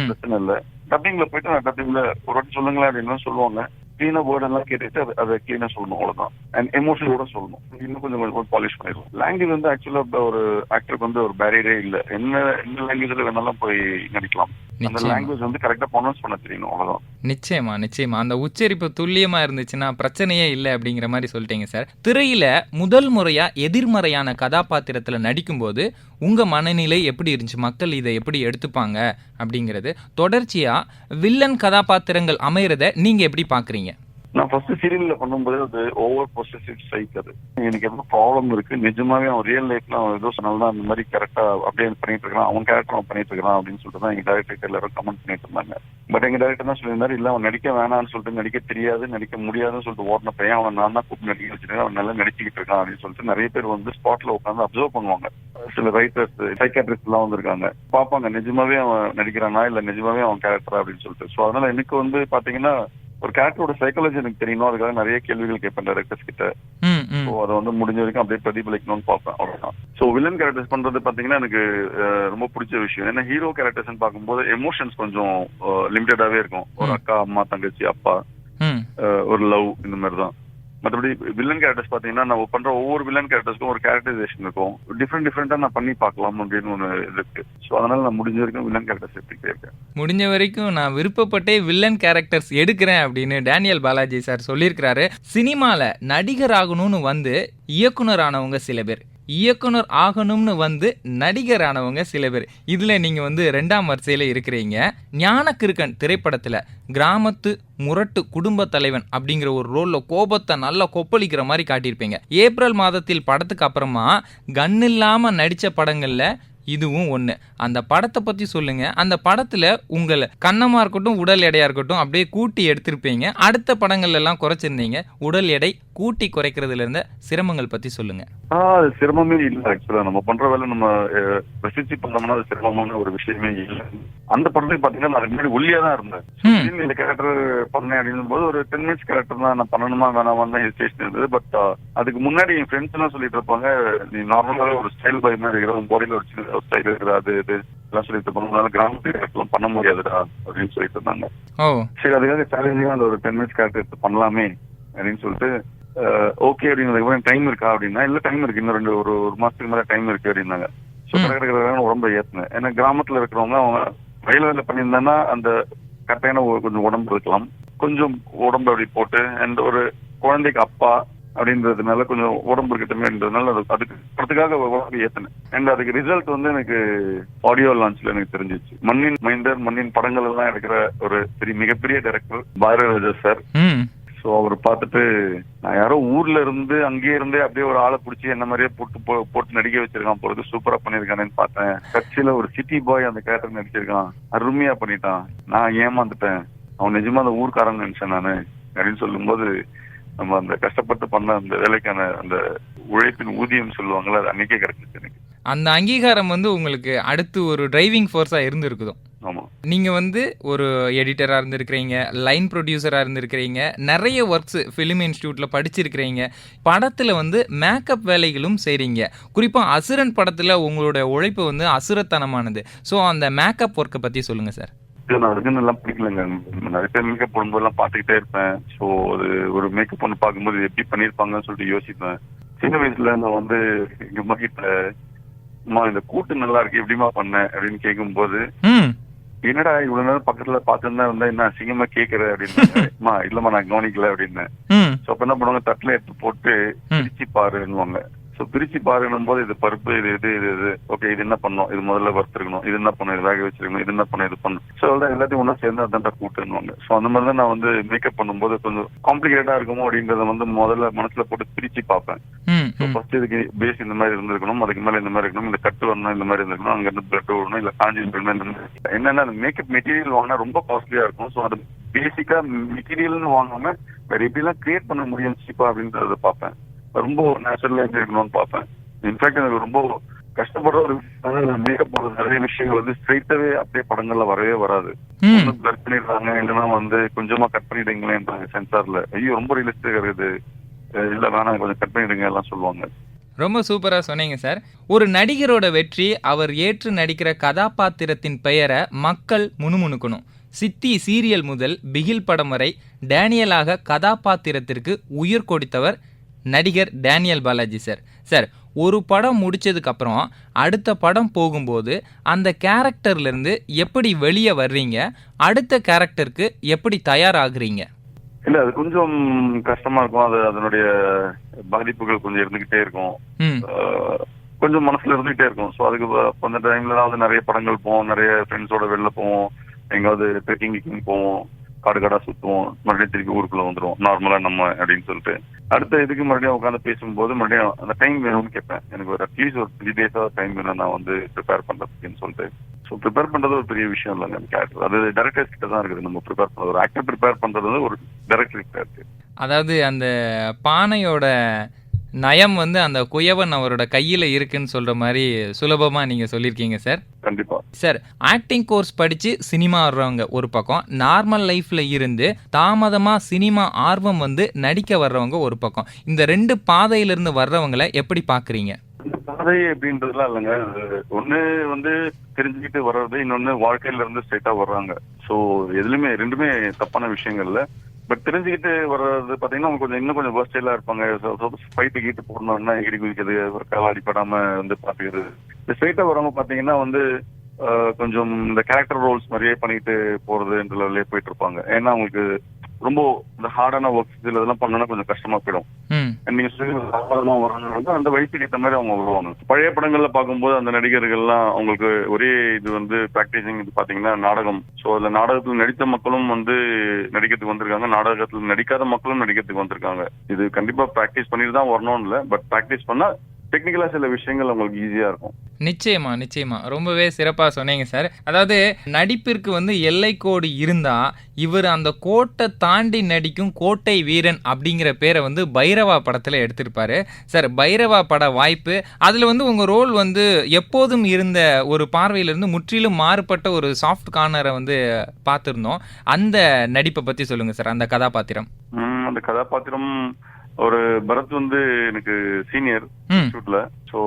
பிரச்சனை இல்லை. டப்பிங்ல போயிட்டு நான் டப்பிங்ல ஒரு வாட்டி சொல்லுங்களேன் அப்படின்னு சொல்லுவாங்க. கிளீனா வேர்ட் எல்லாம் கேட்டுட்டு அதை கிளீனா சொல்லணும், அவ்வளவுதான். அண்ட் எமோஷனோட சொல்லணும். இன்னும் கொஞ்சம் பாலிஷ் பண்ணிடுவோம். லாங்குவேஜ் வந்து ஆக்சுவலா ஒரு ஆக்டருக்கு வந்து ஒரு பேரியரே இல்லை. என்ன லாங்குவேஜ்ல வேணாலும் போய் நடிக்கலாம். அந்த லாங்குவேஜ் வந்து கரெக்டா ப்ரொனவுன்ஸ் பண்ண தெரியணும், அவ்வளவுதான். நிச்சயமா அந்த உச்சரிப்பு துல்லியமா இருந்துச்சுன்னா பிரச்சனையே இல்லை அப்படிங்கிற மாதிரி சொல்லிட்டீங்க சார். திரையில முதல் முறையா எதிர்மறையான கதாபாத்திரத்துல நடிக்கும்போது உங்க மனநிலை எப்படி இருந்துச்சு, மக்கள் இதை எப்படி எடுத்துப்பாங்க அப்படிங்கிறது, தொடர்ச்சியா வில்லன் கதாபாத்திரங்கள் அமையறத நீங்க எப்படி பாக்குறீங்க? நான் ஃபர்ஸ்ட் சீரியல்ல பண்ணும்போது அது ஓவர் பொசசிவ் சைக். அது எனக்கு எவ்வளவு ப்ராப்ளம் இருக்கு, நிஜமாவே அவன் ரியல் லைஃப்ல அவன் ஏதோ சொன்னால்தான் அந்த மாதிரி கரெக்டா அப்படியே பண்ணிட்டு இருக்கான், அவன் கேரக்டர் அவன் பண்ணிட்டு இருக்கான் அப்படின்னு சொல்லிட்டு தான் எங்க டைரக்டர் எல்லாரும் கமெண்ட் பண்ணிட்டு இருந்தாங்க. பட் எங்க டைரக்டர் தான் சொல்லியிருந்தாரு, இல்ல அவன் நடிக்க வேணாம்னு சொல்லிட்டு, நடிக்க தெரியாது நடிக்க முடியாதுன்னு சொல்லிட்டு ஓடின பையன், அவன் நான் தான் கூப்பிட்டு நடிக்க வச்சிருக்கேன், அவன் நல்லா நடிச்சுக்கிட்டு இருக்கான் அப்படின்னு சொல்லிட்டு நிறைய பேர் வந்து ஸ்பாட்ல உட்காந்து அப்சர்வ் பண்ணுவாங்க. சில ரைட்டர்ஸ் சைக்காட்ரிஸ்ட் எல்லாம் வந்திருக்காங்க, பாப்பாங்க நிஜமாவே அவன் நடிக்கிறானா இல்ல நிஜமாவே அவன் கேரக்டரா அப்படின்னு சொல்லிட்டு. ஸோ அதனால எனக்கு வந்து பாத்தீங்கன்னா ஒரு கேரக்டரோட சைக்காலஜி எனக்கு தெரியணும், அதுக்காக நிறைய கேள்விகள் கேட்பேன் டைரக்டர்ஸ் கிட்ட. ஸோ அதை வந்து முடிஞ்ச வரைக்கும் அப்படியே பிரதிபலிக்கணும்னு பார்ப்பேன், அவ்வளவுதான். ஸோ வில்லன் கேரக்டர்ஸ் பண்றது பாத்தீங்கன்னா எனக்கு ரொம்ப பிடிச்ச விஷயம். ஏன்னா ஹீரோ கேரக்டர்ஸ் பார்க்கும்போது எமோஷன்ஸ் கொஞ்சம் லிமிட்டடாவே இருக்கும். ஒரு அக்கா, அம்மா, தங்கச்சி, அப்பா, ஒரு லவ், இந்த மாதிரி தான். மற்றபடி வில்லன் கேரக்டர்ஸ் பாத்தீங்கன்னா நம்ம பண்ற ஒவ்வொரு வில்லன் கேரக்டர்ஸ்க்கும் ஒரு கேரக்டரைசேஷன் இருக்கும். டிஃப்ரெண்டா நான் பண்ணி பார்க்கலாம் அப்படின்னு ஒன்று இருக்கு. ஸோ அதனால நான் முடிஞ்ச வரைக்கும் வில்லன் கேரக்டர்ஸ் எடுத்துக்கிட்டே இருக்கேன். முடிஞ்ச வரைக்கும் நான் விருப்பப்பட்டே வில்லன் கேரக்டர்ஸ் எடுக்கிறேன் அப்படின்னு டேனியல் பாலாஜி சார் சொல்லியிருக்கிறாரு. சினிமால நடிகர் ஆகணும்னு வந்து இயக்குனர் ஆனவங்க சில பேர், இயக்குனர் ஆகணும்னு வந்து நடிகர் ஆனவங்க சில பேர். இதுல நீங்க வந்து 2ஆம் வரிசையில இருக்கிறீங்க. ஞானக்கிருக்கன் திரைப்படத்துல கிராமத்து முரட்டு குடும்ப தலைவன் அப்படிங்கிற ஒரு ரோல்ல கோபத்தை நல்லா கொப்பளிக்கிற மாதிரி காட்டியிருப்பீங்க. ஏப்ரல் மாதத்தில் படத்துக்கு அப்புறமா கன் இல்லாம நடிச்ச படங்கள்ல இதுவும் ஒண்ணு. அந்த படத்தை பத்தி சொல்லுங்க. அந்த படத்துல உங்களை கண்ணமா இருக்கட்டும், உடல் எடையா இருக்கட்டும் அப்படியே கூட்டி எடுத்திருப்பீங்க. அடுத்த படங்கள்ல எல்லாம் குறைச்சிருந்தீங்க. உடல் எடை கூட்டி குறைக்கிறதுல இருந்த சிரமங்கள் பத்தி சொல்லுங்க. அது சிரமமே இல்லை. ஆக்சுவலா நம்ம பண்ற வேலை நம்ம ரசிச்சு பண்ணோம்னா அது சிரமமான ஒரு விஷயமே இல்லை. அந்த படத்துக்கு பாத்தீங்கன்னா நான் முன்னாடி ஒல்லியா தான் இருந்தேன். இந்த கேரக்டர் பண்ணேன் அப்படின்னும் போது ஒரு 10 மினிட்ஸ் கேரக்டர் தான், நான் பண்ணணுமா வேணாமா தான் ஹெசிடேஷன் இருந்தது. பட் அதுக்கு முன்னாடி என் ஃப்ரெண்ட்ஸ் எல்லாம் சொல்லிட்டு இருப்பாங்க, நீ நார்மலாவே ஒரு ஸ்டைல் பை மாதிரி இருக்கிற, உன் பாடியில ஒரு சின்ன ஸ்டைல் இருக்கிற, அது இது எல்லாம் சொல்லிட்டு இருப்பாங்க, கிராமத்து கேரக்டர்லாம் பண்ண முடியாதுடா அப்படின்னு சொல்லிட்டு இருந்தாங்க. சரி, அதுக்காக சேலஞ்சிங்கா அந்த ஒரு 10 மினிட்ஸ் கேரக்டர் எடுத்து பண்ணலாமே அப்படின்னு சொல்லிட்டு ஓகே அப்படின்னதுக்கு டைம் இருக்கா அப்படின்னா, இல்ல டைம் இருக்கு, இன்னும் ஒரு மாசத்துக்கு மேல டைம் இருக்கு அப்படின்னாங்க. ஸோ கடற்கரை உடம்பை ஏற்றினேன். ஏன்னா கிராமத்துல இருக்கிறவங்க அவங்க வயல் பண்ணியிருந்தேன்னா அந்த கரெக்டான கொஞ்சம் உடம்பு இருக்கலாம், கொஞ்சம் உடம்பு அப்படி போட்டு அண்ட் ஒரு குழந்தைக்கு அப்பா அப்படின்றதுனால கொஞ்சம் உடம்பு இருக்கட்டுமேன்றதுனால அதுக்காக உடம்பு ஏற்றினேன். அண்ட் அதுக்கு ரிசல்ட் வந்து எனக்கு ஆடியோ லான்ச்ல எனக்கு தெரிஞ்சிச்சு. மண்ணின் மைந்தர், மண்ணின் படங்கள் எல்லாம் எடுக்கிற ஒரு மிகப்பெரிய டைரக்டர் பாரதிராஜா சார். ஸோ அவர் பார்த்துட்டு நான் யாரோ ஊர்ல இருந்து அங்கேயே இருந்தே அப்படியே ஒரு ஆளை பிடிச்சி என்ன மாதிரியே போட்டு நடிக்க வச்சிருக்கான், பொழுது சூப்பரா பண்ணிருக்கானேன்னு பார்த்தேன். கட்சியில ஒரு சிட்டி பாய் அந்த கேரக்டர் நடிச்சிருக்கான், அருமையா பண்ணிட்டான், நான் ஏமாந்துட்டேன், அவன் நிஜமா அந்த ஊர்க்காரன் நினைச்சேன் நானு அப்படின்னு சொல்லும்போது, நம்ம அந்த கஷ்டப்பட்டு பண்ண அந்த வேலைக்கான அந்த உழைப்பின் ஊதியம் சொல்லுவாங்களா, அது அன்னைக்கே கிடைச்சிச்சு எனக்கு. அந்த அங்கீகாரம் வந்து உங்களுக்கு அடுத்து ஒரு டிரைவிங் ஃபோர்ஸா இருந்திருக்குதோ. நீங்க வந்து ஒரு எடிட்டரா இருந்திருக்கிறீங்க, லைன் ப்ரொடியூசரா இருந்திருக்கிறீங்க, நிறைய ஒர்க்ஸ் ஃபிலிம் இன்ஸ்டியூட்ல படிச்சிருக்கிறீங்க, படத்துல வந்து மேக்கப் வேலைகளும் செய்றீங்க. குறிப்பா அசுரன் படத்துல உங்களோட உழைப்பு வந்து அசுரத்தனமானது. ஸோ அந்த மேக்கப் ஒர்க்கை பத்தி சொல்லுங்க சார். நான் அதுக்குன்னு எல்லாம் பிடிக்கலங்க. நிறைய பேர் மேக்கப் போடும்போது எல்லாம் பார்த்துக்கிட்டே இருப்பேன். ஸோ அது ஒரு மேக்கப் பண்ணி பார்க்கும்போது எப்படி பண்ணியிருப்பாங்கன்னு சொல்லிட்டு யோசிப்பேன். சின்ன வயசுல நான் வந்து எங்க அம்மா கிட்ட, அம்மா இந்த கூட்டு நல்லா இருக்கு எப்படிமா பண்ண அப்படின்னு கேட்கும்போது, என்னடா இவ்வளவு நேரம் பக்கத்துல பாத்துதான் இருந்தா என்ன அசிங்கமா கேக்குற அப்படின்னு, இல்லம்மா நான் கவனிக்கல அப்படின்னு. சோ அப்ப என்ன பண்ணுவாங்க, தட்டுல எடுத்து போட்டு பிரிச்சு பாருன்னுவாங்க. சோ பிரிச்சு பாருன்னும் போது இது பருப்பு, இது ஓகே, இது என்ன பண்ணும், இது முதல்ல வறுத்துருக்கணும், இது என்ன பண்ணும், இது வேக வச்சிருக்கணும், இது என்ன பண்ணும், இது பண்ணும். சோ எல்லாத்தையும் ஒன்னா சேர்ந்து அதான் கூட்டுன்னுவாங்க. சோ அந்த மாதிரிதான் நான் வந்து மேக்கப் பண்ணும்போது கொஞ்சம் காம்ப்ளிகேட்டா இருக்குமோ அப்படின்றத வந்து முதல்ல மனசுல போட்டு பிரிச்சு பார்ப்பேன். ஃபர்ஸ்ட் இதுக்கு பேஸ் இந்த மாதிரி இருந்திருக்கணும், அதுக்கு மேல இந்த மாதிரி இருக்கணும், இந்த கட்டு வரணும், இந்த மாதிரி இருந்திருக்கணும், அங்க இருந்து பிளட் வரணும், இல்ல காஞ்சி என்னன்னா அந்த மேக்கப் மெட்டீரியல் வாங்கினா ரொம்ப காஸ்ட்லியா இருக்கும். ஸோ அது பேசிக்கா மெட்டீரியல்னு வாங்காம வேற எப்படிலாம் கிரியேட் பண்ண முடியும் சீப்பா அப்படின்றத பார்ப்பேன். ரொம்ப நேச்சுரலா இருக்கணும்னு பார்ப்பேன். இன்ஃபேக்ட் எனக்கு ரொம்ப கஷ்டப்படுற ஒரு மேக்கப் போடுற நிறைய விஷயங்கள் வந்து ஸ்ட்ரைட்டாவே அப்படியே படங்கள்ல வரவே வராது. ம். ஒண்ணு பிளர் பண்ணிடுறாங்க, இல்லைன்னா வந்து கொஞ்சமா கட் பண்ணிடுங்களேன்றாங்க சென்சார்ல. ஐயோ ரொம்ப ரியலிஸ்டிக்கா இருக்குது, இல்ல வேணாம் கொஞ்சம் கட் பண்ணிடுங்க எல்லாம் சொல்லுவாங்க. ரொம்ப சூப்பரா சொன்னீங்க சார். ஒரு நடிகரோட வெற்றி அவர் ஏற்று நடிக்கிற கதாபாத்திரத்தின் பெயரை மக்கள் முணுமுணுக்கணும். சித்தி சீரியல் முதல் பிகில் படம் வரை டேனியலாக கதாபாத்திரத்திற்கு உயிர் கொடுத்தவர் நடிகர் டேனியல் பாலாஜி சார். சார், ஒரு படம் முடிச்சதுக்கு அப்புறம் அடுத்த படம் போகும்போது அந்த கேரக்டர்ல இருந்து எப்படி வெளியே வர்றீங்க? அடுத்த கேரக்டருக்கு எப்படி தயாராகுறீங்க? இல்ல அது கொஞ்சம் கஷ்டமா இருக்கும். அது அதனுடைய பாதிப்புகள் கொஞ்சம் இருந்துகிட்டே இருக்கும். ம். கொஞ்சம் மனசுல இருந்துகிட்டே இருக்கும். ஸோ அதுக்கு அந்த டைம்ல தான் வந்து நிறைய படங்கள் போவோம், நிறைய ஃப்ரெண்ட்ஸோட வெளில போவோம், எங்காவது ட்ரெக்கிங் கிக்கிங் போவோம், காடு காடா சுத்துவோம், மறுபடியும் திருப்பி ஊருக்குள்ள வந்துருவோம் நார்மலா நம்ம அப்படின்னு சொல்லிட்டு. அடுத்த இதுக்கு மறுபடியும் உட்காந்து பேசும்போது மறுபடியும் அந்த டைம் வேணும்னு கேட்பேன். எனக்கு ஒரு அட்லீஸ்ட் ஒரு 3 days டைம் வேணும் நான் வந்து ப்ரிப்பேர் பண்றதுக்குன்னு சொல்லிட்டு. ஸோ ப்ரிப்பேர் பண்றது ஒரு பெரிய விஷயம் இல்லைங்க அந்த கேரக்டர். அது டைரக்டர்ஸ் கிட்ட தான் இருக்குது நம்ம ப்ரிப்பேர் பண்றது. ஒரு ஆக்டர் ப்ரிப்பேர் பண்றது வந்து ஒரு டைரக்டர் கிட்ட இருக்கு. அதாவது அந்த பானையோட நயம் வந்து அந்த குயவன் அவரோட கையில இருக்குன்னு சொல்ற மாதிரி சுலபமா நீங்க சொல்லியிருக்கீங்க சார். கண்டிப்பா. சார், ஆக்டிங் கோர்ஸ் படிச்சு சினிமா வர்றவங்க ஒரு பக்கம், நார்மல் லைஃப்ல இருந்து தாமதமா சினிமா ஆர்வம் வந்து நடிக்க வர்றவங்க ஒரு பக்கம். இந்த 2 பாதையிலிருந்து வர்றவங்களை எப்படி பாக்குறீங்க? இந்த பாதை அப்படின்றதுலாம் இல்லைங்க. ஒண்ணு வந்து தெரிஞ்சுக்கிட்டு வர்றது, இன்னொன்னு வாழ்க்கையில இருந்து ஸ்ட்ரைட்டா வர்றாங்க. ஸோ எதுலுமே ரெண்டுமே தப்பான விஷயங்கள் இல்ல. பட் தெரிஞ்சுக்கிட்டு வர்றது பாத்தீங்கன்னா அவங்க கொஞ்சம் இன்னும் கொஞ்சம் வெர்ஸ்டைலா இருப்பாங்க. ஃபைட்டு கீட்டு போடணும்னா இடி குதிக்கிறது, ஒரு கால் அடிப்படாம வந்து பாத்துக்கிறது. இந்த ஸ்ட்ரைட்டா வரவங்க பாத்தீங்கன்னா வந்து கொஞ்சம் இந்த கேரக்டர் ரோல்ஸ் மாதிரியே பண்ணிட்டு போறதுன்ற லெவலே போயிட்டு இருப்பாங்க. ஏன்னா அவங்களுக்கு ரொம்ப இந்த ஹார்டான ஒர்க்ஸ் இதெல்லாம் பண்ணணும்னா கொஞ்சம் கஷ்டமா போயிடும். ம். நீங்க சாதாரணமா வராங்க அந்த வயசுக்கு ஏற்ற மாதிரி அவங்க வருவாங்க. பழைய படங்கள்ல பார்க்கும்போது அந்த நடிகர்கள்லாம் அவங்களுக்கு ஒரே இது வந்து பிராக்டிசிங் இது பாத்தீங்கன்னா நாடகம். சோ அதுல நாடகத்துல நடித்த மக்களும் வந்து நடிக்கிறதுக்கு வந்திருக்காங்க, நாடகத்துல நடிக்காத மக்களும் நடிக்கிறதுக்கு வந்திருக்காங்க. இது கண்டிப்பா பிராக்டிஸ் பண்ணிட்டு தான் வரணும்னு இல்ல, பட் பிராக்டிஸ் பண்ணா டெக்னிக்கலா சில விஷயங்கள் உங்களுக்கு ஈஸியா இருக்கும். நிச்சயமா, நிச்சயமா. ரொம்பவே சிறப்பா சொன்னீங்க சார். அதாவது நடிப்பிற்கு வந்து எல்லைக்கோடு இருந்தா, இவர் அந்த கோட்டை தாண்டி நடிக்கும் கோட்டை வீரன் அப்படிங்கிற பேரை வந்து பைரவா படத்துல எடுத்திருப்பாரு. சார், பைரவா பட வாய்ப்பு, அதுல வந்து உங்க ரோல் வந்து எப்போதும் இருந்த ஒரு பார்வையிலிருந்து முற்றிலும் மாறுபட்ட ஒரு சாஃப்ட் கார்னரை வந்து பார்த்திருந்தோம். அந்த நடிப்பை பத்தி சொல்லுங்க சார், அந்த கதாபாத்திரம். அந்த கதாபாத்திரம் ஒரு பரத் வந்து எனக்கு சீனியர் ம். ஷூட்ல. ஸோ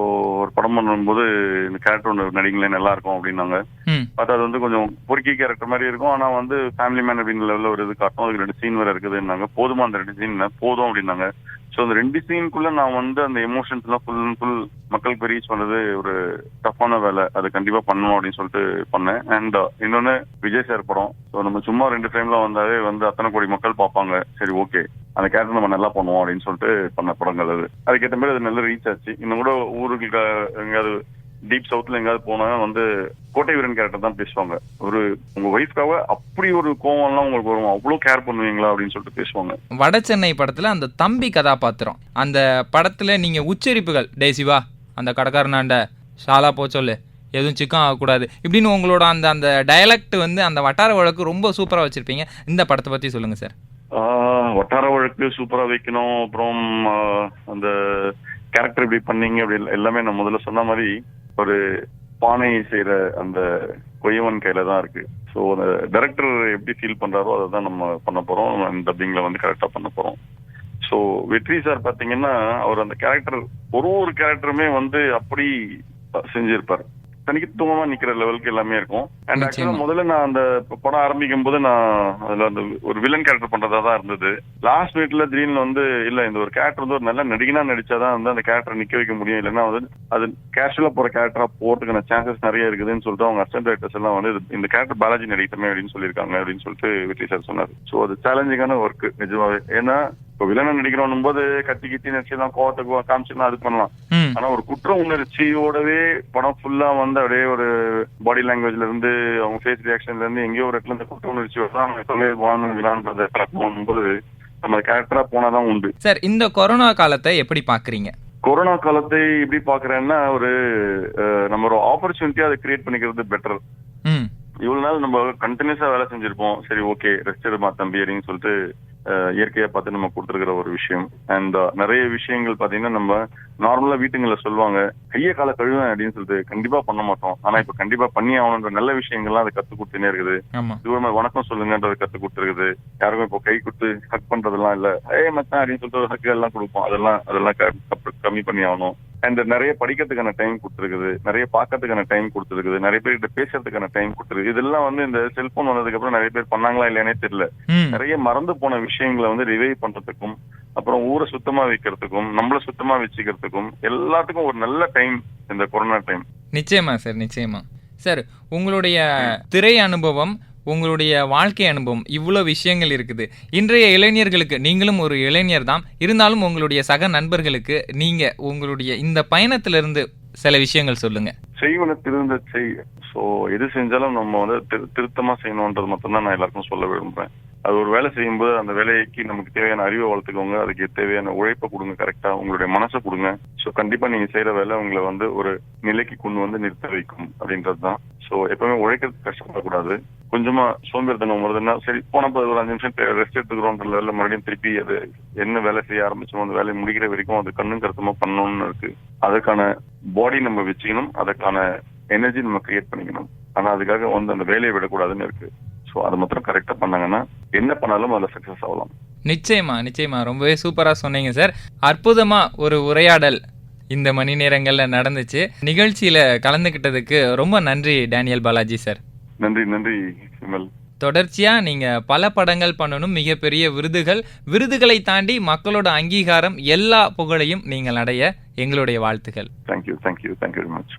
ஒரு படம் பண்ணும்போது இந்த கேரக்டர் ஒன்று நடிங்களே நல்லா இருக்கும் அப்படின்னாங்க. ம். பார்த்தா அது வந்து கொஞ்சம் பொறுக்கி கேரக்டர் மாதிரி இருக்கும். ஆனா வந்து ஃபேமிலி மேன் அப்படின்னு லெவலில் ஒரு இது காட்டும். அதுக்கு 2 சீன் வேற இருக்குதுன்னாங்க. போதுமா அந்த 2 சீன் போதும் அப்படின்னாங்க. ஸோ அந்த 2 சீனுக்குள்ள நான் வந்து அந்த எமோஷன்ஸ் எல்லாம் ஃபுல் அண்ட் ஃபுல் மக்களுக்கு ரீச் பண்ணது ஒரு டஃப்பான வேலை. அது கண்டிப்பா பண்ணணும் அப்படின்னு சொல்லிட்டு பண்ணேன். அண்ட் இன்னொன்னு விஜய் சார் படம். ஸோ நம்ம சும்மா 2 ஃப்ரேம்ல வந்தாவே வந்து அத்தனை கோடி மக்கள் பார்ப்பாங்க. சரி ஓகே, அந்த கேரக்டர் நம்ம நல்லா பண்ணுவோம் அப்படின்னு சொல்லிட்டு பண்ண படங்கள் அது. அதுக்கேற்ற மாதிரி அது நல்ல ரீச் ஆச்சு. இன்னும் கூட ஊருக்கு எங்கேயாவது டீப் சவுத்ல எங்காவது போனா வந்து கோட்டை வீரன் கேரக்டர் தான் பேசுவாங்க. ஒரு உங்க ஒய்ஃப்காக அப்படி ஒரு கோவம் எல்லாம் உங்களுக்கு வரும், அவ்வளவு கேர் பண்ணுவீங்களா அப்படின்னு சொல்லிட்டு பேசுவாங்க. வட சென்னை படத்துல அந்த தம்பி கதாபாத்திரம், அந்த படத்துல நீங்க உச்சரிப்புகள், டே சிவா அந்த கடைக்காரனாண்ட ஷாலா போ சொல்லு, எதுவும் சிக்கம் ஆகக்கூடாது இப்படின்னு உங்களோட அந்த அந்த டயலக்ட் வந்து அந்த வட்டார வழக்கு ரொம்ப சூப்பரா வச்சிருப்பீங்க. இந்த படத்தை பத்தி சொல்லுங்க சார். வட்டார வழக்கு சூப்பரா வைக்கணும். அப்புறம் அந்த கேரக்டர் இப்படி பண்ணீங்க அப்படி எல்லாமே நான் முதல்ல சொன்ன மாதிரி ஒரு பானை செய்யற அந்த கொய்யவன் கையில தான் இருக்கு. ஸோ அந்த டைரக்டர் எப்படி ஃபீல் பண்றாரோ அதை தான் நம்ம பண்ண போறோம். டப்பிங்ல வந்து கரெக்டா பண்ண போறோம். ஸோ வெற்றி சார் பாத்தீங்கன்னா அவர் அந்த கேரக்டர் ஒரு கேரக்டருமே வந்து அப்படி செஞ்சிருப்பாரு. தனித்துவமா நிக்கிற லெவலுக்கு எல்லாமே இருக்கும். அண்ட் ஆக்சுவலா முதல்ல நான் அந்த படம் ஆரம்பிக்கும் போது நான் அதுல அந்த ஒரு வில்லன் கேரக்டர் பண்றதா தான் இருந்தது. லாஸ்ட் மினிட்ல திடீர்னு வந்து இல்ல இந்த ஒரு கேரக்டர் வந்து ஒரு நல்ல நடிகனா நடிச்சாதான் வந்து அந்த கேரக்டர் நிக்க வைக்க முடியும், இல்லைன்னா வந்து அது கேஷுவலா போற கேரக்டரா போறதுக்கான சான்சஸ் நிறைய இருக்குதுன்னு சொல்லிட்டு அவங்க அசிஸ்டன்ட் டைரக்டர்ஸ் எல்லாம் வந்து இந்த கேரக்டர் பாலாஜி நடிக்கணுமே அப்படின்னு சொல்லியிருக்காங்க அப்படின்னு சொல்லிட்டு வெற்றி சார் சொன்னார். ஸோ அது சேலஞ்சிங்கான ஒர்க் நிஜமாவே. ஏன்னா இப்போ வில்லனை நடிக்கிறோம் போது கத்தி கித்தி நடிச்சுதான் கோவத்துக்கு காமிச்சுலாம் அது பண்ணலாம். ஆனா ஒரு குற்ற உணர்ச்சியோடவே படம் ஃபுல்லா வந்து அப்படியே ஒரு பாடி லாங்குவேஜ்ல இருந்து அவங்க ஃபேஸ் ரியாக்ஷன்ல இருந்து எங்கேயோ ஒரு இடத்துல இந்த குற்ற உணர்ச்சியோட போது நம்ம கேரக்டரா போனாதான் உண்டு. சார், இந்த கொரோனா காலத்தை எப்படி பாக்குறீங்க? கொரோனா காலத்தை எப்படி பாக்குறேன்னா ஒரு நம்ம ஒரு ஆப்பர்ச்சுனிட்டியா அதை கிரியேட் பண்ணிக்கிறது பெட்டர். இவ்வளவு நாள் நம்ம கண்டினியூஸா வேலை செஞ்சிருப்போம். சரி ஓகே ரெஸ்ட் எடுமா தம்பி அப்படின்னு சொல்லிட்டு இயற்கையை பார்த்து நம்ம கொடுத்துருக்கிற ஒரு விஷயம். அண்ட் நிறைய விஷயங்கள் பாத்தீங்கன்னா நம்ம நார்மலா வீட்டுங்களில் சொல்லுவாங்க கையை காலை கழுவேன் அப்படின்னு சொல்லிட்டு கண்டிப்பா பண்ண மாட்டோம். ஆனா இப்ப கண்டிப்பா பண்ணி ஆகணுன்ற நல்ல விஷயங்கள்லாம் அதை கத்து கொடுத்துனே இருக்குது. தூரமா வணக்கம் சொல்லுங்கன்றதை கத்து கொடுத்துருக்குது. யாருக்கும் இப்போ கை கொடுத்து ஹக் பண்றதெல்லாம் இல்ல, மச்சான் அப்படின்னு சொல்லிட்டு ஒரு ஹக் எல்லாம் கொடுப்போம். அதெல்லாம் கம்மி பண்ணி ஆகணும். அண்ட் நிறைய படிக்கிறதுக்கான டைம் கொடுத்துருக்குது, நிறைய பார்க்கறதுக்கான டைம் கொடுத்துருக்குது, நிறைய பேர்கிட்ட பேசுறதுக்கான டைம் கொடுத்துருக்கு. இதெல்லாம் இந்த செல்போன் வந்ததுக்கு அப்புறம் நிறைய பேர் பண்ணாங்களா இல்லையானே தெரியல. நிறைய மறந்து போன விஷயங்களை ரிவைவ் பண்றதுக்கும், அப்புறம் ஊரை சுத்தமா வைக்கிறதுக்கும், நம்மள சுத்தமா வச்சுக்கிறதுக்கும் எல்லாத்துக்கும் ஒரு நல்ல டைம் இந்த கொரோனா டைம். நிச்சயமா சார், நிச்சயமா சார். உங்களுடைய திரை அனுபவம், உங்களுடைய வாழ்க்கை அனுபவம், இவ்வளோ விஷயங்கள் இருக்குது. இன்றைய இளைஞர்களுக்கு, நீங்களும் ஒரு இளைஞர் தான் இருந்தாலும் உங்களுடைய சக நண்பர்களுக்கு நீங்க உங்களுடைய இந்த பயணத்திலிருந்து சில விஷயங்கள் சொல்லுங்க. செய்வன திருந்த செய். ஸோ எது செஞ்சாலும் நம்ம திருத்தமா செய்யணும்ன்றது மட்டும்தான் நான் எல்லாருக்கும் சொல்ல விரும்புறேன். அது ஒரு வேலை செய்யும்போது அந்த வேலைக்கு நமக்கு தேவையான அறிவை வளர்த்துக்கோங்க, அதுக்கு தேவையான உழைப்பை கொடுங்க, கரெக்டா உங்களுடைய மனசை கொடுங்க. ஸோ கண்டிப்பா நீங்க செய்யற வேலை உங்களை ஒரு நிலைக்கு கொண்டு நிறுத்த வைக்கும் அப்படின்றது தான். ஸோ எப்பவுமே உழைக்கிறதுக்கு கஷ்டப்படக்கூடாது. கொஞ்சமா சோம்பேறித்தனம் வருதுன்னா சரி போனப்போ ஒரு 5 நிமிஷம் ரெஸ்ட் எடுத்துக்கிறோன்ற லெவலில் மறுபடியும் திருப்பி அது என்ன வேலை செய்ய ஆரம்பிச்சோம் அந்த வேலையை முடிக்கிற வரைக்கும் அது கண்ணும் கருத்துமா பண்ணணும்னு இருக்கு. அதுக்கான பாடி நம்ம வச்சுக்கணும், அதுக்கான எனர்ஜி நம்ம கிரியேட் பண்ணிக்கணும். ஆனா அதுக்காக அந்த வேலையை விடக்கூடாதுன்னு இருக்கு. ஸோ அதை மாத்திரம் கரெக்டா பண்ணாங்கன்னா என்ன பண்ணாலும் அதில் சக்சஸ் ஆகலாம். நிச்சயமா நிச்சயமா, ரொம்பவே சூப்பரா சொன்னீங்க சார். அற்புதமா ஒரு உரையாடல் இந்த மணி நேரங்கள்ல நடந்துச்சு. நிகழ்ச்சியில கலந்துகிட்டதுக்கு ரொம்ப நன்றி டேனியல் பாலாஜி சார். நன்றி நன்றி விமல். தொடர்ச்சியா நீங்க பல படங்கள் பண்ணணும், மிகப்பெரிய விருதுகளை தாண்டி மக்களோட அங்கீகாரம், எல்லா புகழையும் நீங்கள் அடைய எங்களுடைய வாழ்த்துக்கள். Thank you very much.